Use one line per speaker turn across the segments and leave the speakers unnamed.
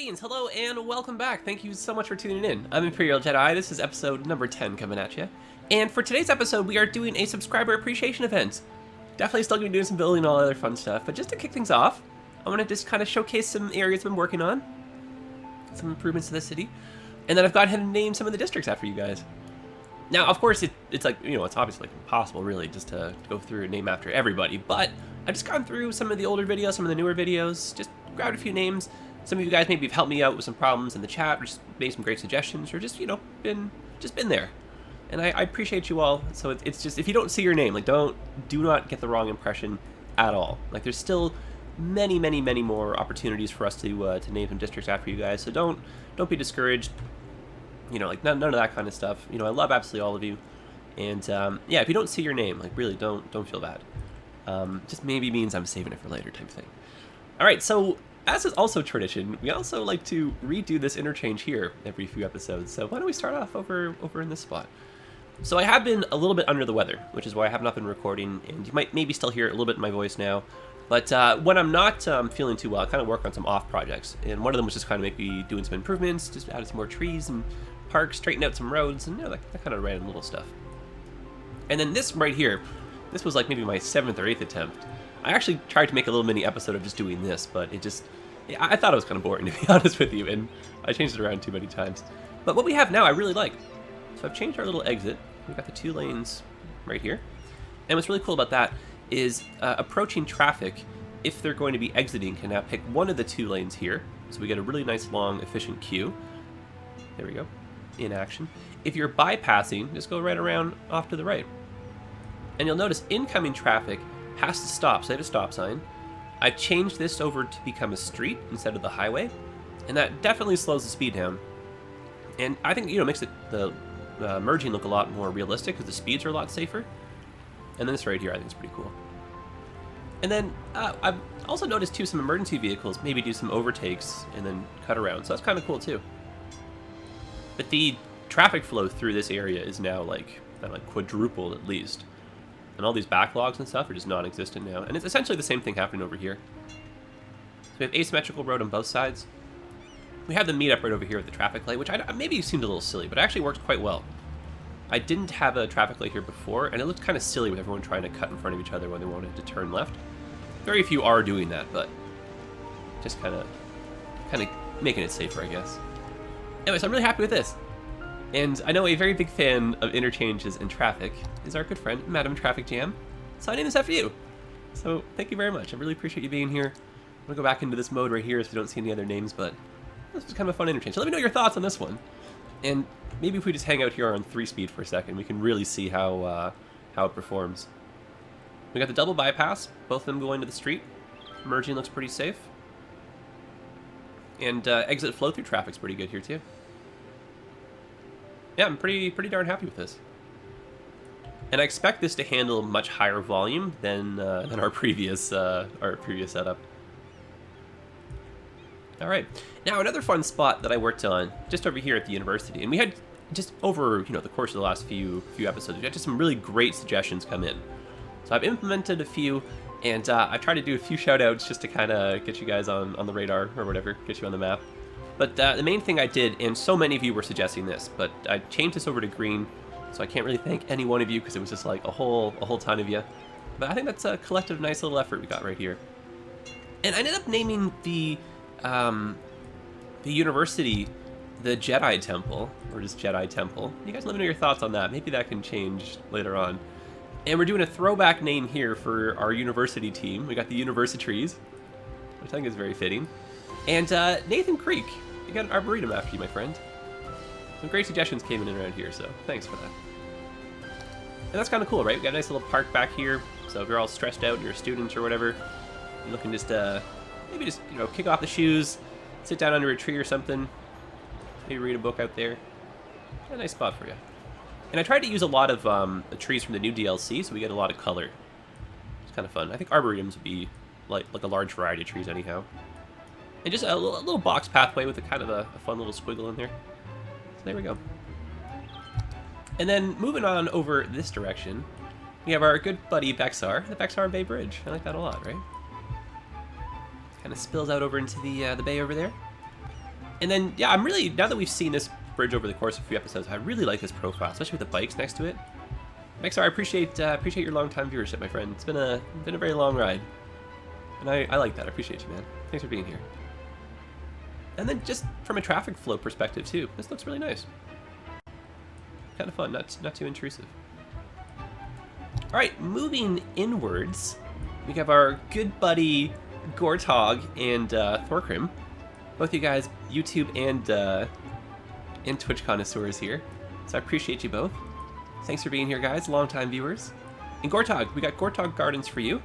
Greetings, hello, and welcome back. Thank you so much for tuning in. I'm ImperialJedi. This is episode number 10 coming at you. And for today's episode, we are doing a subscriber appreciation event. Definitely still going to be doing some building and all other fun stuff, but just to kick things off, I want to just kind of showcase some areas I've been working on, some improvements to the city, and then I've gone ahead and named some of the districts after you guys. Now, of course, it's like, you know, it's obviously like impossible, really, just to go through and name after everybody, but I've just gone through some of the older videos, some of the newer videos, just grabbed a few names. Some of you guys maybe have helped me out with some problems in the chat, or just made some great suggestions, or just, you know, been there. And I appreciate you all. So it's just, if you don't see your name, like, do not get the wrong impression at all. Like, there's still many more opportunities for us to name some districts after you guys. So don't be discouraged. You know, like, none of that kind of stuff. You know, I love absolutely all of you. And yeah, if you don't see your name, like, really don't feel bad. Just maybe means I'm saving it for later type thing. All right, so as is also tradition, we also like to redo this interchange here every few episodes. So why don't we start off over in this spot? So I have been a little bit under the weather, which is why I have not been recording, and you might maybe still hear it a little bit in my voice now. But when I'm not feeling too well, I kind of work on some off projects, and one of them was just kind of maybe doing some improvements, just added some more trees and parks, straighten out some roads, and you know, that kind of random little stuff. And then this right here, this was like maybe my 7th or 8th attempt. I actually tried to make a little mini episode of just doing this, but it just, I thought it was kind of boring, to be honest with you, and I changed it around too many times. But what we have now, I really like. So I've changed our little exit. We've got the 2 lanes right here. And what's really cool about that is approaching traffic, if they're going to be exiting, can now pick one of the 2 lanes here. So we get a really nice, long, efficient queue. There we go, in action. If you're bypassing, just go right around off to the right. And you'll notice incoming traffic has to stop, so they have a stop sign. I've changed this over to become a street instead of the highway, and that definitely slows the speed down. And I think, you know, makes the merging look a lot more realistic because the speeds are a lot safer. And then this right here I think is pretty cool. And then I've also noticed too some emergency vehicles maybe do some overtakes and then cut around, so that's kind of cool too. But the traffic flow through this area is now like quadrupled at least. And all these backlogs and stuff are just non-existent now. And it's essentially the same thing happening over here. So we have asymmetrical road on both sides. We have the meetup right over here at the traffic light, which maybe seemed a little silly, but it actually worked quite well. I didn't have a traffic light here before, and it looked kind of silly with everyone trying to cut in front of each other when they wanted to turn left. Very few are doing that, but just kind of making it safer, I guess. Anyways, I'm really happy with this. And I know a very big fan of interchanges and traffic is our good friend, Madam Traffic Jam. So I named this after you. So thank you very much. I really appreciate you being here. I'm going to go back into this mode right here so we don't see any other names, but this was kind of a fun interchange. So let me know your thoughts on this one. And maybe if we just hang out here on 3-speed for a second, we can really see how it performs. We got the double bypass, both of them going to the street. Merging looks pretty safe. And exit flow through traffic's pretty good here too. Yeah, I'm pretty darn happy with this. And I expect this to handle much higher volume than our previous setup. All right, now another fun spot that I worked on just over here at the university, and we had just over the course of the last few episodes, we had just some really great suggestions come in. So I've implemented a few, and I've tried to do a few shout outs just to kind of get you guys on the radar or whatever, get you on the map. But the main thing I did, and so many of you were suggesting this, but I changed this over to green, so I can't really thank any one of you because it was just like a whole ton of you. But I think that's a collective nice little effort we got right here. And I ended up naming the university the Jedi Temple, or just Jedi Temple. You guys let me know your thoughts on that. Maybe that can change later on. And we're doing a throwback name here for our university team. We got the Universitrees, which I think is very fitting. And Nathan Creek, you got an arboretum after you, my friend. Some great suggestions came in around here, so thanks for that. And that's kind of cool, right? We got a nice little park back here, so if you're all stressed out and you're students or whatever, you're looking just maybe just kick off the shoes, sit down under a tree or something, maybe read a book out there. A nice spot for you. And I tried to use a lot of the trees from the new DLC, so we get a lot of color. It's kind of fun. I think arboretums would be like a large variety of trees anyhow. And just a little box pathway with a kind of a fun little squiggle in there. So there we go. And then moving on over this direction, we have our good buddy Bexar, the Bexar Bay Bridge. I like that a lot, right? Kind of spills out over into the bay over there. And then, yeah, I'm really, now that we've seen this bridge over the course of a few episodes, I really like this profile, especially with the bikes next to it. Mixar, I appreciate your long-time viewership, my friend. It's been a very long ride. And I like that. I appreciate you, man. Thanks for being here. And then just from a traffic flow perspective, too, this looks really nice. Kind of fun, not too intrusive. All right, moving inwards, we have our good buddy Gortog and Thorkrim. Both you guys, YouTube and Twitch connoisseurs here. So I appreciate you both. Thanks for being here, guys, longtime viewers. And Gortog, we got Gortog Gardens for you,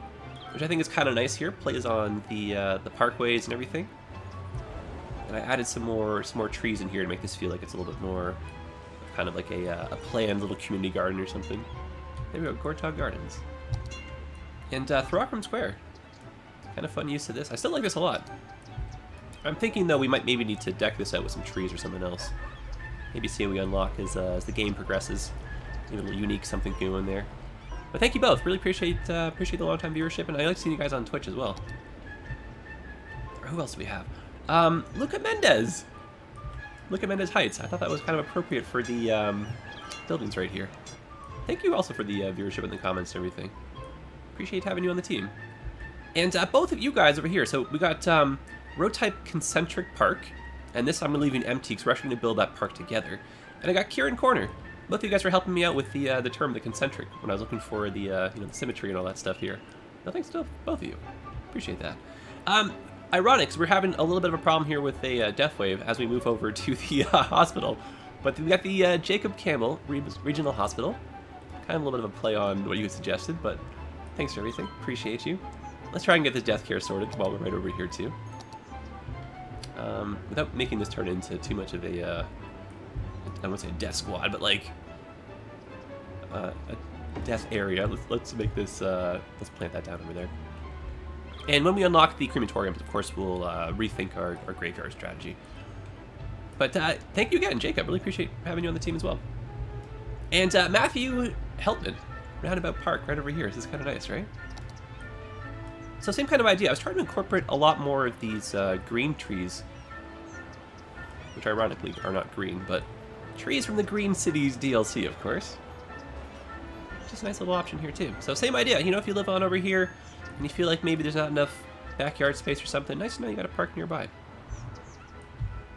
which I think is kind of nice here. Plays on the parkways and everything. And I added some more trees in here to make this feel like it's a little bit more kind of like a planned little community garden or something. There we go, Gortog Gardens. And Thorkrim Square. Kind of fun use of this. I still like this a lot. I'm thinking, though, we might maybe need to deck this out with some trees or something else. Maybe see what we unlock as the game progresses. Maybe a little unique something new in there. But thank you both. Really appreciate the long-time viewership, and I like seeing you guys on Twitch as well. Or who else do we have? Luca Mendez. Luca Mendez Heights. I thought that was kind of appropriate for the buildings right here. Thank you also for the viewership in the comments and everything. Appreciate having you on the team. And both of you guys over here. So we got road type Concentric Park, and this I'm leaving empty because we're actually going to build that park together. And I got Kieran Corner. Both of you guys were helping me out with the term the concentric when I was looking for the the symmetry and all that stuff here. No thanks to both of you. Appreciate that. Ironic, so we're having a little bit of a problem here with a death wave as we move over to the hospital. But we got the Jacob Campbell Regional Hospital. Kind of a little bit of a play on what you suggested, but thanks for everything. Appreciate you. Let's try and get this death care sorted while we're right over here too. Without making this turn into too much of a, I won't say a death squad, but like a death area. Let's make this, let's plant that down over there. And when we unlock the crematoriums, of course, we'll rethink our graveyard strategy. But thank you again, Jacob. Really appreciate having you on the team as well. And Matthew Heltman, Roundabout Park, right over here. This is kind of nice, right? So same kind of idea. I was trying to incorporate a lot more of these green trees, which ironically are not green, but trees from the Green Cities DLC, of course. Just a nice little option here too. So same idea. You know, if you live on over here and you feel like maybe there's not enough backyard space or something, nice to know you got a park nearby.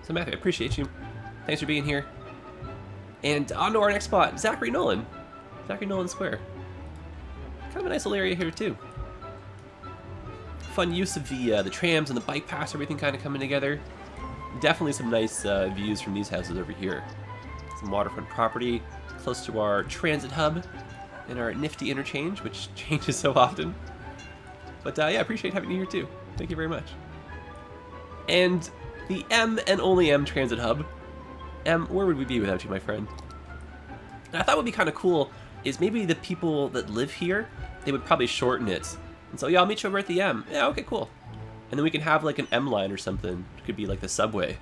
So Matthew, I appreciate you. Thanks for being here. And on to our next spot, Zachary Nolan. Zachary Nolan Square. Kind of a nice little area here too. Fun use of the trams and the bike paths, everything kind of coming together. Definitely some nice views from these houses over here. Some waterfront property, close to our transit hub and our nifty interchange, which changes so often. But yeah, I appreciate having you here too. Thank you very much. And the M and only M transit hub. M, where would we be without you, my friend? And I thought would be kind of cool is maybe the people that live here, they would probably shorten it. And so, yeah, I'll meet you over at the M. Yeah, okay, cool. And then we can have like an M line or something. It could be like the subway.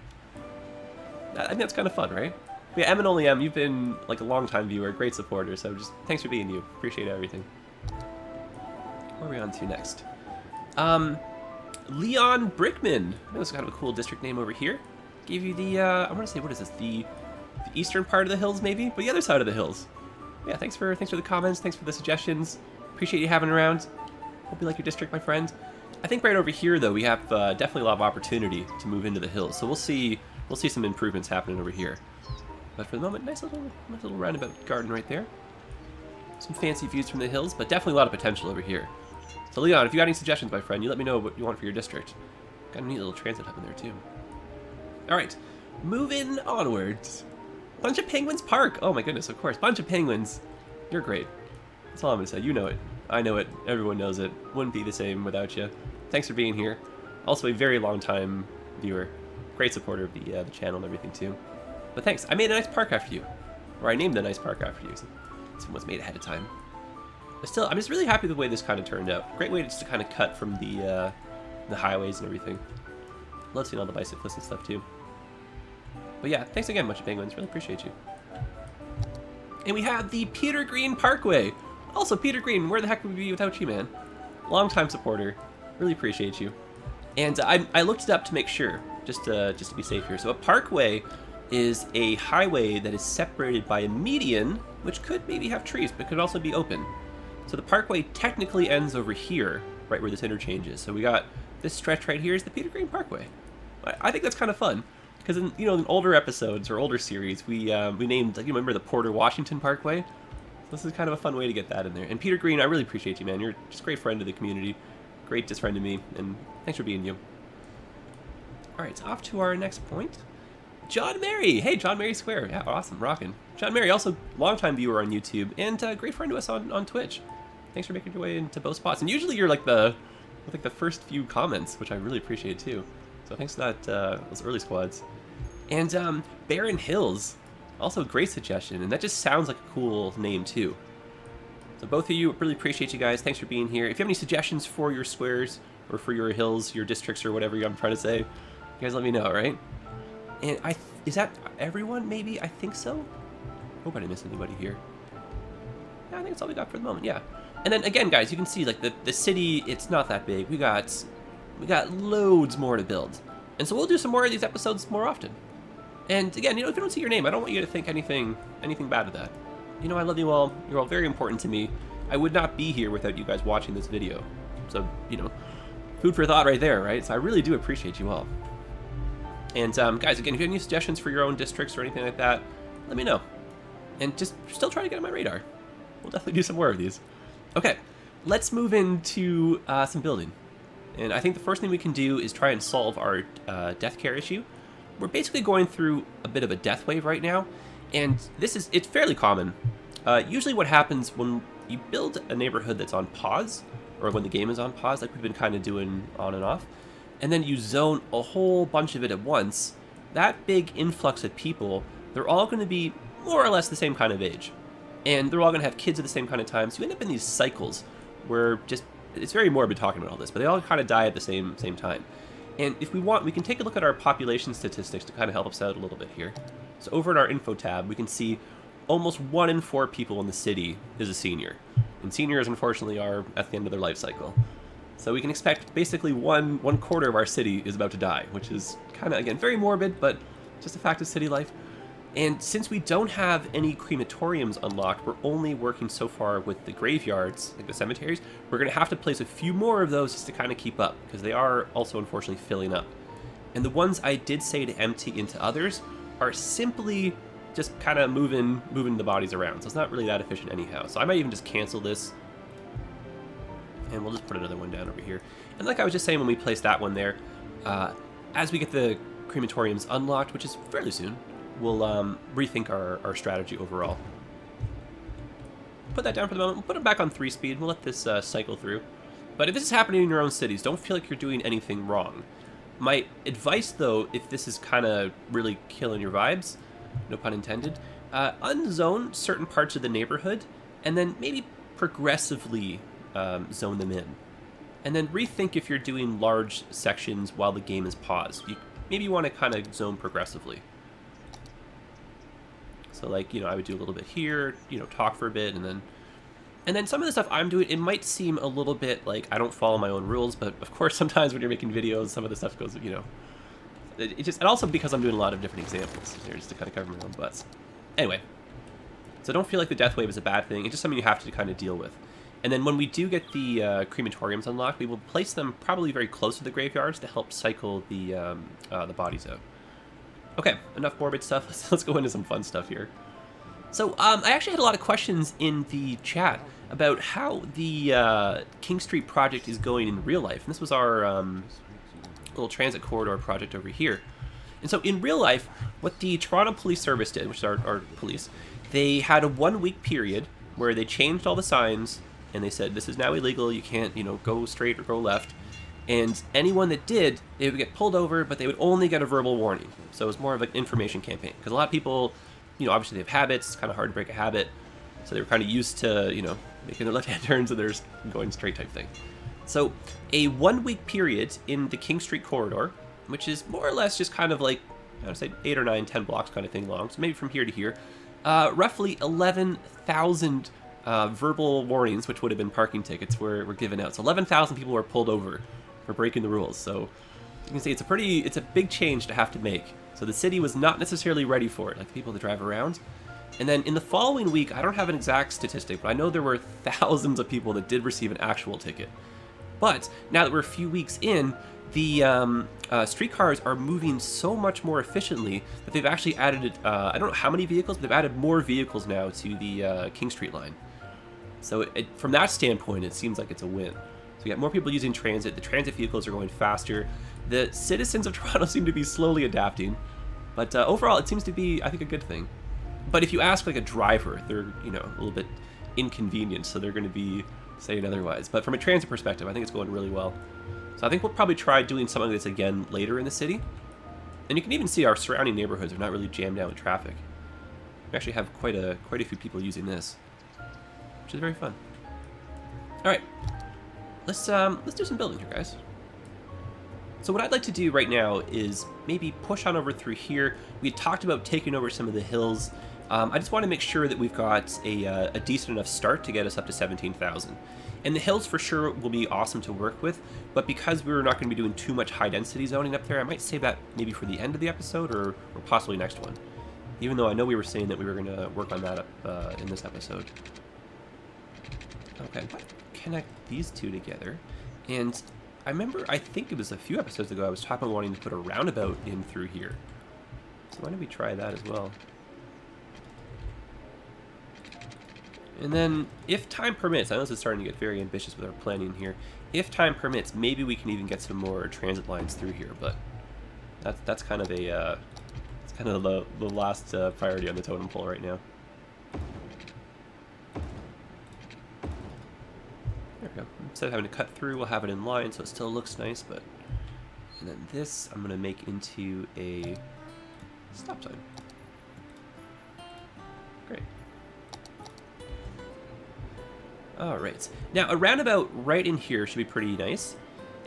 I think that's kind of fun, right? But yeah, M and only M, you've been like a long-time viewer, great supporter, so just thanks for being you. Appreciate everything. Where are we on to next? Leon Brickman. That was kind of a cool district name over here. Gave you the, I want to say, what is this? The eastern part of the hills, maybe? But the other side of the hills. Yeah, thanks for the comments. Thanks for the suggestions. Appreciate you having around. Hope you like your district, my friend. I think right over here, though, we have definitely a lot of opportunity to move into the hills. So we'll see some improvements happening over here. But for the moment, nice little roundabout garden right there. Some fancy views from the hills, but definitely a lot of potential over here. So Leon, if you got any suggestions, my friend, you let me know what you want for your district. Got a neat little transit hub in there too. All right, moving onwards. Bunch of Penguins Park. Oh my goodness, of course, bunch of penguins. You're great. That's all I'm gonna say. You know it. I know it. Everyone knows it. Wouldn't be the same without you. Thanks for being here. Also a very long time viewer. Great supporter of the channel and everything too. But thanks. I made a nice park after you. Or I named a nice park after you. This one was made ahead of time. But still, I'm just really happy with the way this kind of turned out. Great way just to kind of cut from the highways and everything. Love seeing all the bicyclists and stuff too. But yeah, thanks again, bunch of penguins. Really appreciate you. And we have the Peter Green Parkway. Also, Peter Green, where the heck would we be without you, man? Long-time supporter. Really appreciate you. And I looked it up to make sure. just to be safe here. So a parkway is a highway that is separated by a median, which could maybe have trees, but could also be open. So the parkway technically ends over here, right where this interchange is. So we got this stretch right here is the Peter Green Parkway. I think that's kind of fun, because in older episodes or older series, we named, like, you remember the Porter Washington Parkway? So this is kind of a fun way to get that in there. And Peter Green, I really appreciate you, man. You're just a great friend of the community, great just friend to me, and thanks for being you. All right, so off to our next point. John Mary! Hey, John Mary Square. Yeah, awesome, rocking. John Mary, also longtime viewer on YouTube, and great friend to us on Twitch. Thanks for making your way into both spots. And usually you're like the first few comments, which I really appreciate too. So thanks for that, those early squads. And Barren Hills, also a great suggestion, and that just sounds like a cool name too. So both of you, really appreciate you guys. Thanks for being here. If you have any suggestions for your squares, or for your hills, your districts, or whatever I'm trying to say, you guys let me know, right? And is that everyone, maybe? I think so. Hope I didn't miss anybody here. Yeah, I think that's all we got for the moment, yeah. And then again, guys, you can see like the city, it's not that big. We got loads more to build. And so we'll do some more of these episodes more often. And again, if you don't see your name, I don't want you to think anything bad of that. I love you all. You're all very important to me. I would not be here without you guys watching this video. So, food for thought right there, right? So I really do appreciate you all. And guys, again, if you have any suggestions for your own districts or anything like that, let me know. And just still try to get on my radar. We'll definitely do some more of these. Okay, let's move into some building. And I think the first thing we can do is try and solve our death care issue. We're basically going through a bit of a death wave right now, and it's fairly common. Usually what happens when you build a neighborhood that's on pause, or when the game is on pause, like we've been kind of doing on and off, and then you zone a whole bunch of it at once, that big influx of people, they're all going to be more or less the same kind of age. And they're all going to have kids at the same kind of time, so you end up in these cycles where it's very morbid talking about all this, but they all kind of die at the same time. And if we want, we can take a look at our population statistics to kind of help us out a little bit here. So over in our info tab, we can see almost 1 in 4 people in the city is a senior. And seniors, unfortunately, are at the end of their life cycle. So we can expect basically one quarter of our city is about to die, which is kind of, again, very morbid, but just a fact of city life. And since we don't have any crematoriums unlocked, we're only working so far with the graveyards, like the cemeteries. We're going to have to place a few more of those just to kind of keep up, because they are also unfortunately filling up. And the ones I did say to empty into others are simply just kind of moving the bodies around. So it's not really that efficient anyhow. So I might even just cancel this, and we'll just put another one down over here. And like I was just saying when we place that one there, as we get the crematoriums unlocked, which is fairly soon, we'll rethink our strategy overall. Put that down for the moment. We'll put it back on 3-speed. We'll let this cycle through. But if this is happening in your own cities, don't feel like you're doing anything wrong. My advice, though, if this is kind of really killing your vibes, no pun intended, unzone certain parts of the neighborhood, and then maybe progressively zone them in. And then rethink if you're doing large sections while the game is paused. Maybe you want to kind of zone progressively. So like, I would do a little bit here, talk for a bit, and then some of the stuff I'm doing, it might seem a little bit like I don't follow my own rules, but of course sometimes when you're making videos, some of the stuff goes, and also because I'm doing a lot of different examples here just to kind of cover my own butts. Anyway, so don't feel like the death wave is a bad thing. It's just something you have to kind of deal with. And then when we do get the crematoriums unlocked, we will place them probably very close to the graveyards to help cycle the bodies out. Okay, enough morbid stuff. Let's go into some fun stuff here. So I actually had a lot of questions in the chat about how the King Street project is going in real life. And this was our little transit corridor project over here. And so in real life, what the Toronto Police Service did, which is our police, they had a 1-week period where they changed all the signs and they said, this is now illegal, you can't, go straight or go left. And anyone that did, they would get pulled over, but they would only get a verbal warning. So it was more of an information campaign. Because a lot of people, obviously they have habits, it's kind of hard to break a habit. So they were kind of used to, making their left-hand turns and they're just going straight type thing. So a 1-week period in the King Street corridor, which is more or less just kind of like, I would say 8 or 9, 10 blocks kind of thing long. So maybe from here to here, roughly 11,000 verbal warnings, which would have been parking tickets, were given out. So 11,000 people were pulled over for breaking the rules. So You can see it's a big change to have to make. So the city was not necessarily ready for it, like the people that drive around. And then in the following week, I don't have an exact statistic, but I know there were thousands of people that did receive an actual ticket. But now that we're a few weeks in, the streetcars are moving so much more efficiently that they've actually added, I don't know how many vehicles, but they've added more vehicles now to the King Street line. So from that standpoint, it seems like it's a win. So we got more people using transit, the transit vehicles are going faster, the citizens of Toronto seem to be slowly adapting, but overall it seems to be, I think, a good thing. But if you ask like a driver, they're, you know, a little bit inconvenienced, so they're going to be saying otherwise. But from a transit perspective, I think it's going really well. So I think we'll probably try doing something like this again later in the city. And you can even see our surrounding neighborhoods are not really jammed out with traffic. We actually have quite a few people using this, which is very fun. All right, let's do some building here, guys. So what I'd like to do right now is maybe push on over through here. We had talked about taking over some of the hills. I just want to make sure that we've got a decent enough start to get us up to 17,000. And the hills for sure will be awesome to work with, but because we're not going to be doing too much high density zoning up there, I might save that maybe for the end of the episode or possibly next one. Even though I know we were saying that we were going to work on that in this episode. Okay, connect these two together. And I remember, I think it was a few episodes ago, I was talking about wanting to put a roundabout in through here. So why don't we try that as well? And then, if time permits, I know this is starting to get very ambitious with our planning here. If time permits, maybe we can even get some more transit lines through here. But that's kind of a it's kind of the last priority on the totem pole right now. There we go. Instead of having to cut through, we'll have it in line, so it still looks nice. But and then this, I'm gonna make into a stop sign. Great. All right, now a roundabout right in here should be pretty nice.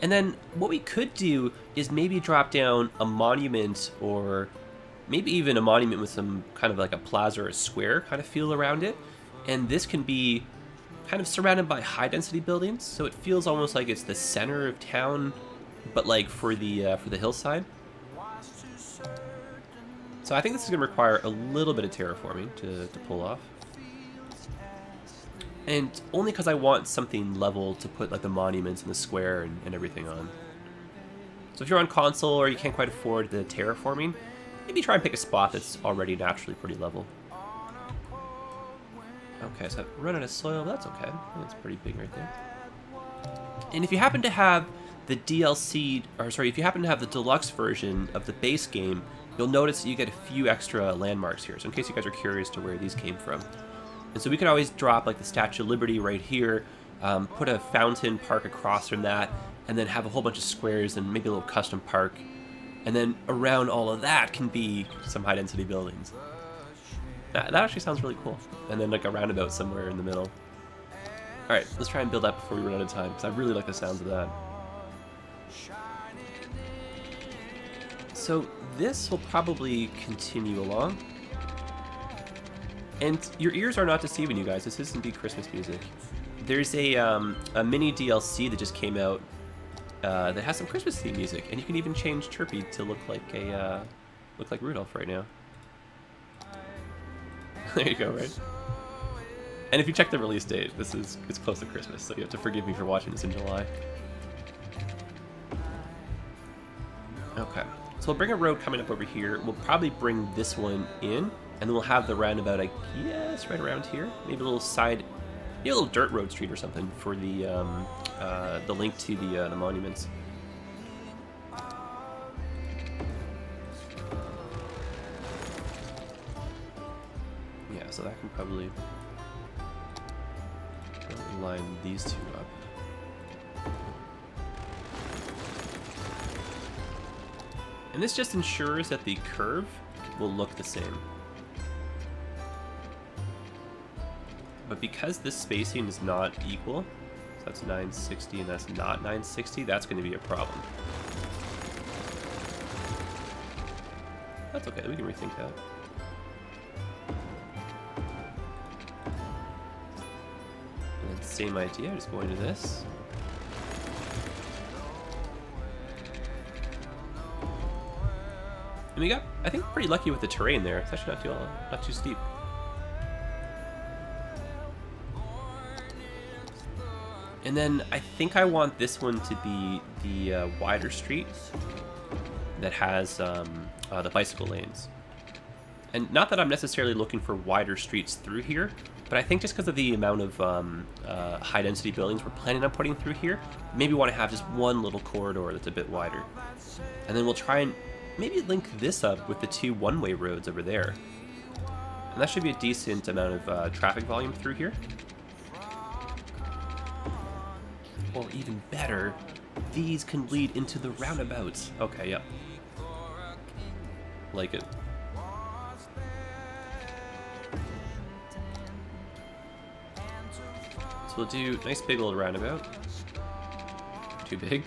And then what we could do is maybe drop down a monument, or maybe even a monument with some kind of like a plaza or a square kind of feel around it. And this can be kind of surrounded by high density buildings, so it feels almost like it's the center of town, but like for the hillside. So I think this is gonna require a little bit of terraforming to pull off. And only because I want something level to put like the monuments and the square and everything on. So if you're on console or you can't quite afford the terraforming, maybe try and pick a spot that's already naturally pretty level. Okay, so I've run out of soil, but that's okay. That's pretty big right there. And if you happen to have the DLC, or sorry, if you happen to have the deluxe version of the base game, you'll notice that you get a few extra landmarks here. So in case you guys are curious to where these came from. And so we can always drop like the Statue of Liberty right here, put a fountain park across from that, and then have a whole bunch of squares and maybe a little custom park. And then around all of that can be some high density buildings. That actually sounds really cool. And then like a roundabout somewhere in the middle. All right, let's try and build that before we run out of time, because I really like the sounds of that. So this will probably continue along. And your ears are not deceiving you guys. This is indeed Christmas music. There's a mini DLC that just came out that has some Christmas theme music, and you can even change Chirpy to look like Rudolph right now. There you go, right? And if you check the release date, it's close to Christmas, so you have to forgive me for watching this in July. Okay, so we'll bring a road coming up over here. We'll probably bring this one in. And then we'll have the roundabout, I guess, right around here. Maybe a little side, maybe a little dirt road street or something for the link to the monuments. Yeah, so that can probably line these two up. And this just ensures that the curve will look the same. But because this spacing is not equal, so that's 960 and that's not 960, that's going to be a problem. That's okay, we can rethink that. And then same idea, just going to this. And we got, I think, pretty lucky with the terrain there. It's actually not too steep. And then I think I want this one to be the wider street that has the bicycle lanes. And not that I'm necessarily looking for wider streets through here, but I think just because of the amount of high-density buildings we're planning on putting through here, maybe want to have just one little corridor that's a bit wider. And then we'll try and maybe link this up with the two one-way roads over there. And that should be a decent amount of traffic volume through here. Or even better, these can lead into the roundabouts. Okay, yep. Like it. So we'll do a nice big old roundabout. Too big.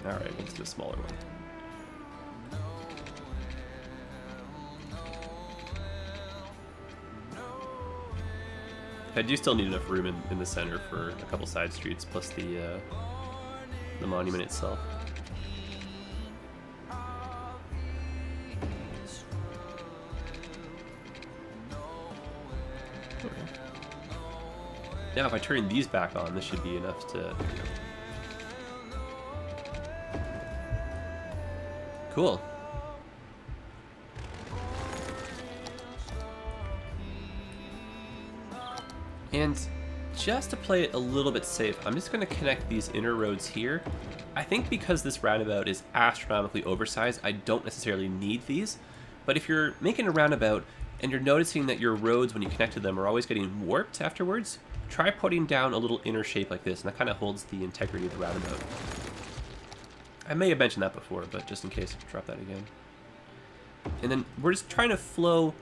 Alright, let's do a smaller one. I do still need enough room in the center for a couple side streets, plus the monument itself. Okay. Now if I turn these back on, this should be enough to... Cool. And just to play it a little bit safe, I'm just going to connect these inner roads here. I think because this roundabout is astronomically oversized, I don't necessarily need these. But if you're making a roundabout and you're noticing that your roads, when you connect to them, are always getting warped afterwards, try putting down a little inner shape like this, and that kind of holds the integrity of the roundabout. I may have mentioned that before, but just in case, drop that again. And then we're just trying to flow,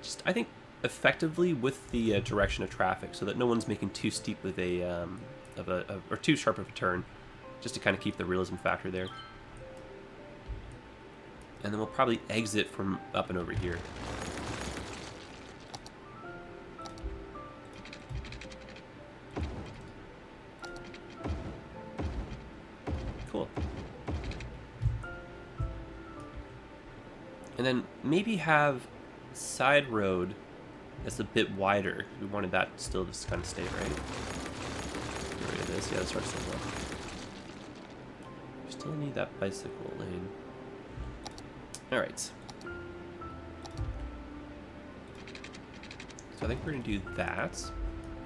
just I think, effectively with the direction of traffic, so that no one's making too steep with or too sharp of a turn, just to kind of keep the realism factor there. And then we'll probably exit from up and over here. Cool. And then maybe have side road that's a bit wider. We wanted that still to kind of stay right. Get rid of this. Yeah, that starts to look. We still need that bicycle lane. Alright. So I think we're going to do that.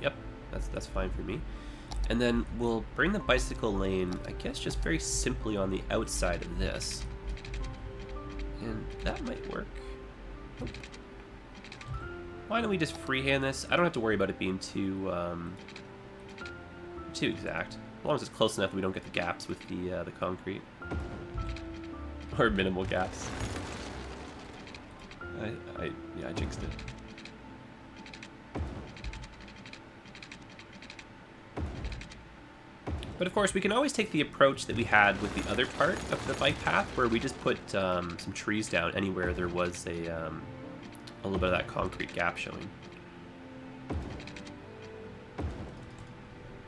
Yep, that's fine for me. And then we'll bring the bicycle lane, I guess, just very simply on the outside of this. And that might work. Oh. Why don't we just freehand this? I don't have to worry about it being too exact. As long as it's close enough we don't get the gaps with the concrete. Or minimal gaps. Yeah, I jinxed it. But of course, we can always take the approach that we had with the other part of the bike path, where we just put some trees down anywhere there was a little bit of that concrete gap showing.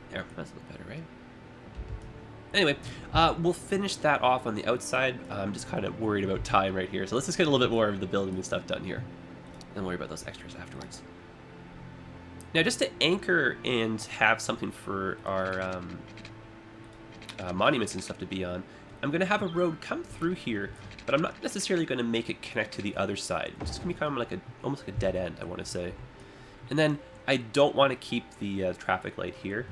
There, that's a little better, right? Anyway, we'll finish that off on the outside. I'm just kind of worried about time right here, so let's just get a little bit more of the building and stuff done here, and worry about those extras afterwards. Now, just to anchor and have something for our monuments and stuff to be on, I'm going to have a road come through here, but I'm not necessarily going to make it connect to the other side. It's just going to be kind of like almost like a dead end, I want to say. And then I don't want to keep the traffic light here.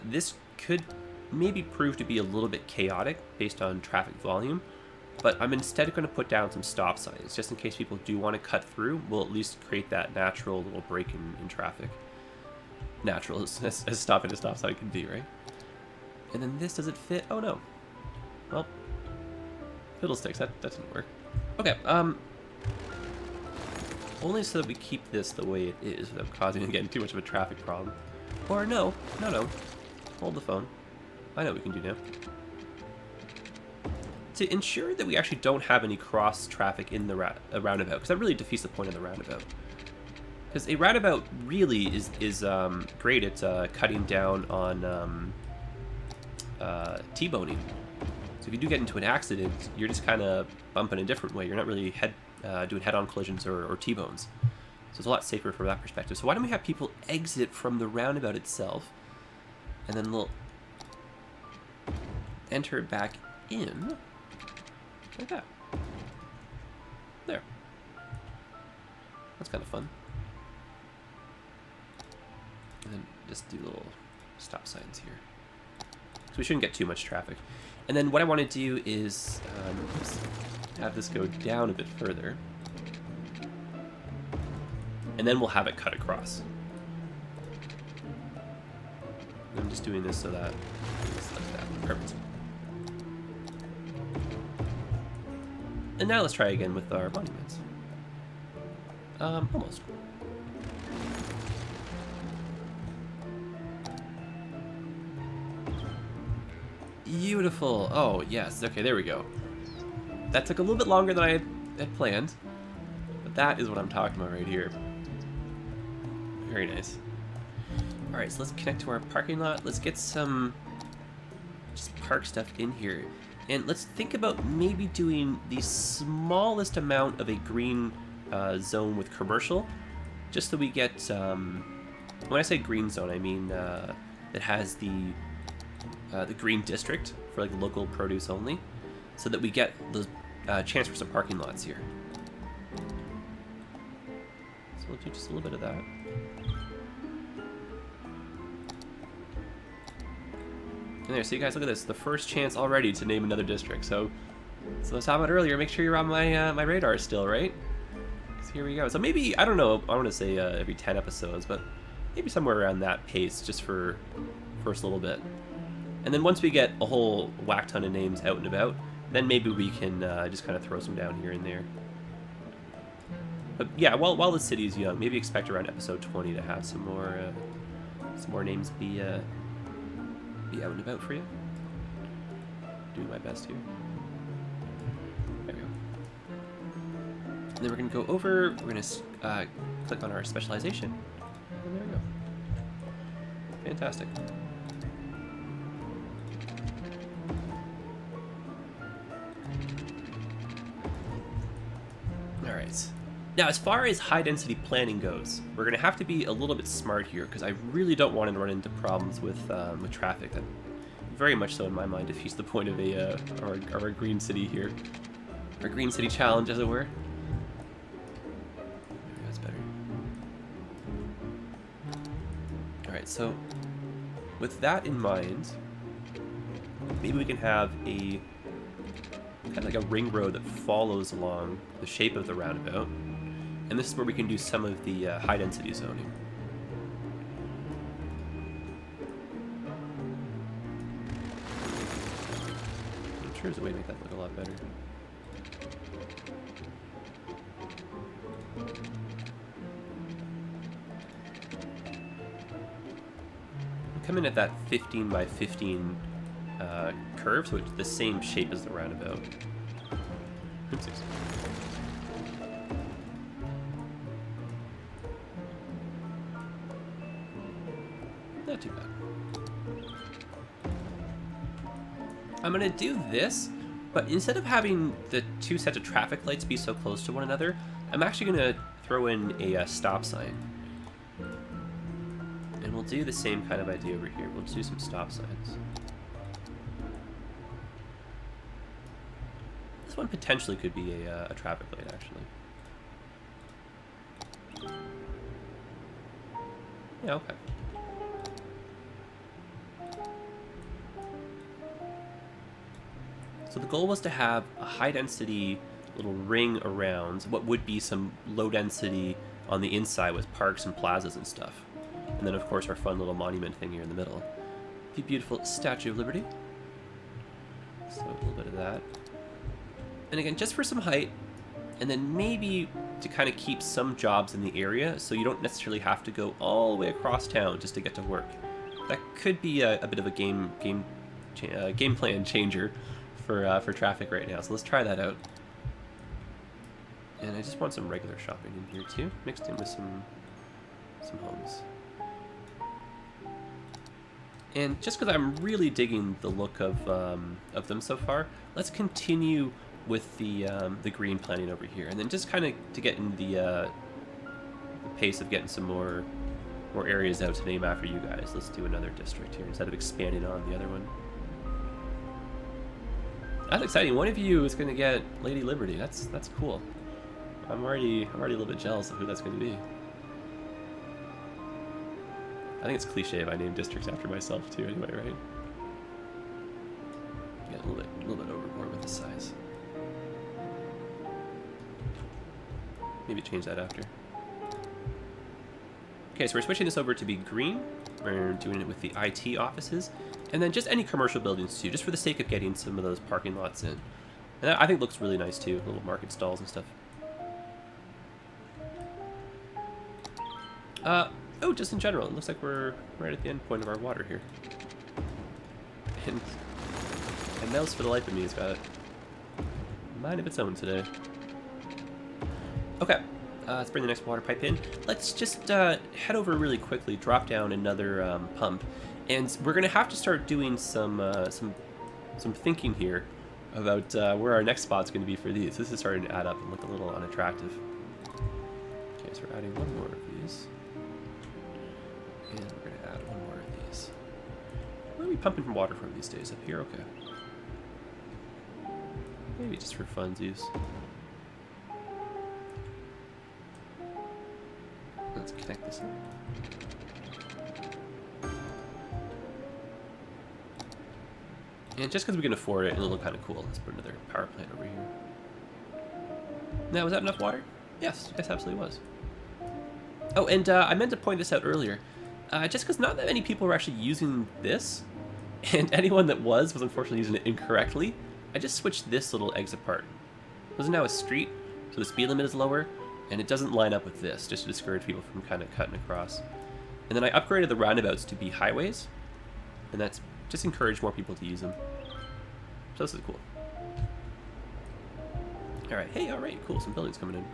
This could maybe prove to be a little bit chaotic based on traffic volume, but I'm instead going to put down some stop signs, just in case people do want to cut through. We'll at least create that natural little break in traffic. Natural as stopping a stop sign can be, right? And then this, does it fit? Oh no. Well, fiddlesticks, that doesn't work. Okay, only so that we keep this the way it is without causing again too much of a traffic problem. Or no. Hold the phone. I know what we can do now. To ensure that we actually don't have any cross traffic in the roundabout, because that really defeats the point of the roundabout. Because a roundabout really is great at cutting down on T-boning. So if you do get into an accident, you're just kind of bumping a different way. You're not really doing head-on collisions or T-bones. So it's a lot safer from that perspective. So why don't we have people exit from the roundabout itself, and then they'll enter back in like that. There. That's kind of fun. And then just do little stop signs here. So we shouldn't get too much traffic. And then what I want to do is have this go down a bit further. And then we'll have it cut across. And I'm just doing this so that it's like that. Perfect. And now let's try again with our monuments. Almost. Beautiful. Oh, yes. Okay, there we go. That took a little bit longer than I had planned, but that is what I'm talking about right here. Very nice. All right, so let's connect to our parking lot. Let's get some just park stuff in here. And let's think about maybe doing the smallest amount of a green zone with commercial, just so we get, when I say green zone, I mean that has the green district for like local produce only, so that we get the chance for some parking lots here. So we'll do just a little bit of that. And there, so you guys look at this, the first chance already to name another district. So I was talking about earlier, make sure you're on my my radar still, right? So here we go. So maybe, I don't know, I want to say every 10 episodes, but maybe somewhere around that pace, just for first little bit. And then once we get a whole whack ton of names out and about, then maybe we can just kind of throw some down here and there. But yeah, while the city is young, maybe expect around episode 20 to have some more names be out and about for you. Doing my best here. There we go. And then we're going to go over, we're going to click on our specialization. And there we go. Fantastic. Alright. Now, as far as high-density planning goes, we're going to have to be a little bit smart here, because I really don't want to run into problems with traffic. That very much so, in my mind, defeats the point of our green city here. Our green city challenge, as it were. That's better. Alright, so with that in mind, maybe we can have a kind of like a ring road that follows along the shape of the roundabout. And this is where we can do some of the high-density zoning. I'm sure there's a way to make that look a lot better. Come in at that 15 by 15 curve, so it's the same shape as the roundabout. Oopsies. Not too bad. I'm gonna do this, but instead of having the two sets of traffic lights be so close to one another, I'm actually gonna throw in a stop sign. And we'll do the same kind of idea over here. We'll just do some stop signs. This one potentially could be a traffic light, actually. Yeah, okay. So the goal was to have a high-density little ring around what would be some low-density on the inside with parks and plazas and stuff. And then, of course, our fun little monument thing here in the middle. The beautiful Statue of Liberty. So a little bit of that. And again, just for some height, and then maybe to kind of keep some jobs in the area so you don't necessarily have to go all the way across town just to get to work. That could be a bit of a game plan changer for traffic right now. So let's try that out. And I just want some regular shopping in here too, mixed in with some homes. And just because I'm really digging the look of them so far, let's continue with the green planning over here, and then just kind of to get in the pace of getting some more areas out to name after you guys. Let's do another district here instead of expanding on the other one. That's exciting. One of you is going to get Lady Liberty. That's cool. I'm already a little bit jealous of who that's going to be. I think it's cliche if I name districts after myself too. Anyway, right? Get a little bit overboard with the size. Maybe change that after. Okay, so we're switching this over to be green. We're doing it with the IT offices, and then just any commercial buildings too, just for the sake of getting some of those parking lots in. And that, I think, looks really nice too, little market stalls and stuff. Oh, just in general, it looks like we're right at the end point of our water here. And mouse, for the life of me, has got a mind of its own today. Okay, let's bring the next water pipe in. Let's just head over really quickly, drop down another pump, and we're gonna have to start doing some thinking here about where our next spot's gonna be for these. This is starting to add up and look a little unattractive. Okay, so we're adding one more of these. And we're going to add one more of these. Where are we pumping water from these days? Up here? Okay. Maybe just for funsies. Let's connect this up. And just because we can afford it, it'll look kind of cool. Let's put another power plant over here. Now, was that enough water? Yes, yes, absolutely was. Oh, and I meant to point this out earlier. Just because not that many people were actually using this, and anyone that was unfortunately using it incorrectly, I just switched this little exit part. This is now a street, so the speed limit is lower, and it doesn't line up with this, just to discourage people from kind of cutting across. And then I upgraded the roundabouts to be highways, and that's just encouraged more people to use them. So this is cool. Alright, hey, alright, cool, some buildings coming in.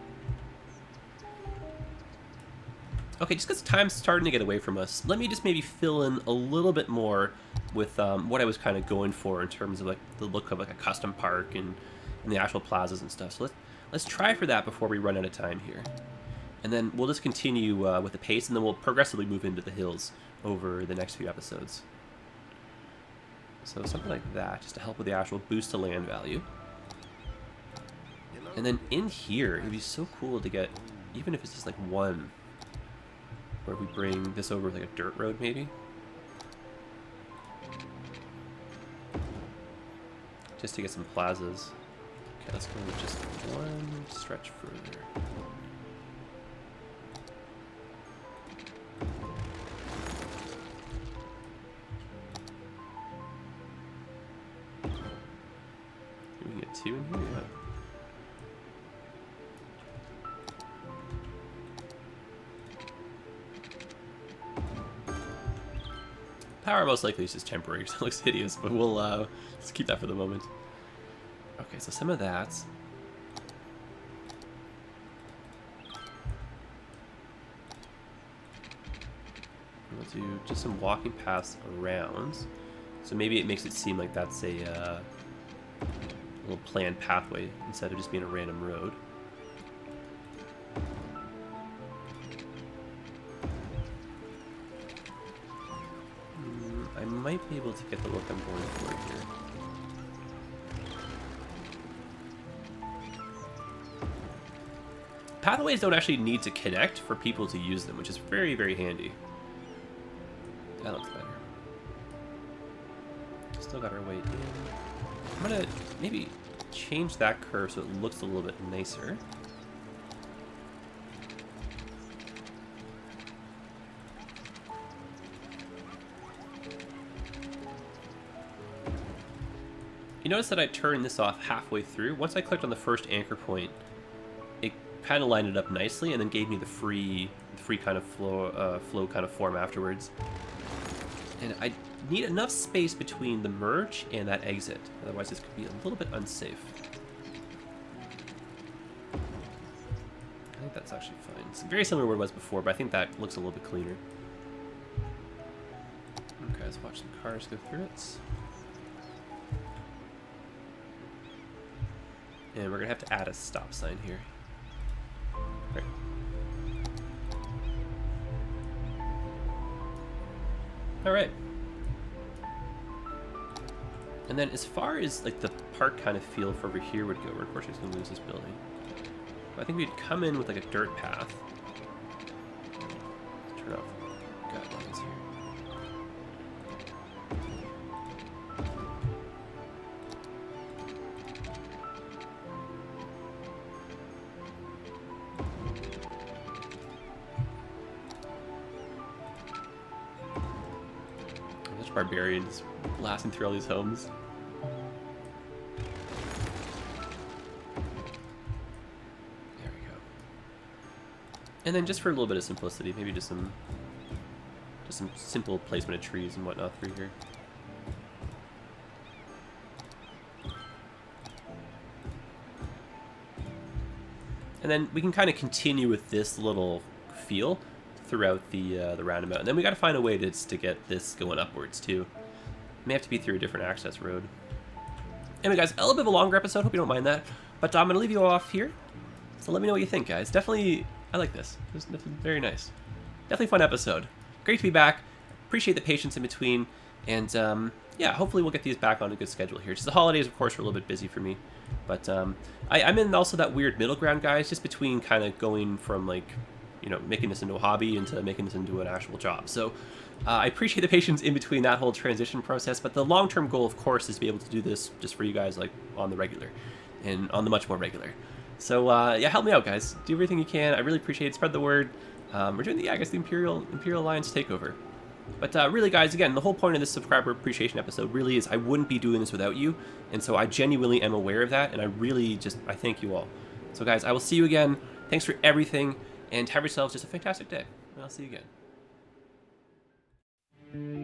Okay, just because time's starting to get away from us, let me just maybe fill in a little bit more with what I was kind of going for in terms of like the look of like a custom park and the actual plazas and stuff. So let's try for that before we run out of time here. And then we'll just continue with the pace, and then we'll progressively move into the hills over the next few episodes. So something like that, just to help with the actual boost to land value. And then in here, it'd be so cool to get, even if it's just like one, where we bring this over like a dirt road maybe. Just to get some plazas. Okay, let's go with just one stretch further. We can get two in here, yeah. Power most likely is just temporary because it looks hideous, but we'll just keep that for the moment. Okay, so some of that. We'll do just some walking paths around. So maybe it makes it seem like that's a little planned pathway instead of just being a random road. I might be able to get the look I'm going for here. Pathways don't actually need to connect for people to use them, which is very, very handy. That looks better. Still got our way in. I'm gonna maybe change that curve so it looks a little bit nicer. You notice that I turned this off halfway through. Once I clicked on the first anchor point, it kind of lined it up nicely and then gave me the free kind of flow kind of form afterwards. And I need enough space between the merge and that exit, otherwise this could be a little bit unsafe. I think that's actually fine. It's very similar to what it was before, but I think that looks a little bit cleaner. Okay, Let's watch some cars go through it. And we're gonna have to add a stop sign here. Right. Alright. And then as far as like the park kind of feel for over here would go, we're of course just gonna lose this building. But I think we'd come in with like a dirt path. Let's turn off guidelines here. Barbarians blasting through all these homes. There we go. And then just for a little bit of simplicity, maybe just some simple placement of trees and whatnot through here. And then we can kind of continue with this little feel throughout the roundabout, and then we got to find a way to get this going upwards too. May have to be through a different access road. Anyway, guys, a little bit of a longer episode. Hope you don't mind that. But I'm gonna leave you off here. So let me know what you think, guys. Definitely, I like this. This is very nice. Definitely a fun episode. Great to be back. Appreciate the patience in between, and yeah, hopefully we'll get these back on a good schedule here. Just the holidays, of course, were a little bit busy for me, but I'm in also that weird middle ground, guys, just between kind of going from like, you know, making this into a hobby into making this into an actual job. So I appreciate the patience in between that whole transition process, but the long-term goal, of course, is to be able to do this just for you guys, like, on the regular and on the much more regular. So yeah, help me out, guys. Do everything you can. I really appreciate it. Spread the word. We're doing the Imperial Alliance takeover. But really, guys, again, the whole point of this subscriber appreciation episode really is I wouldn't be doing this without you, and so I genuinely am aware of that, and I thank you all. So, guys, I will see you again. Thanks for everything. And have yourselves just a fantastic day. And I'll see you again.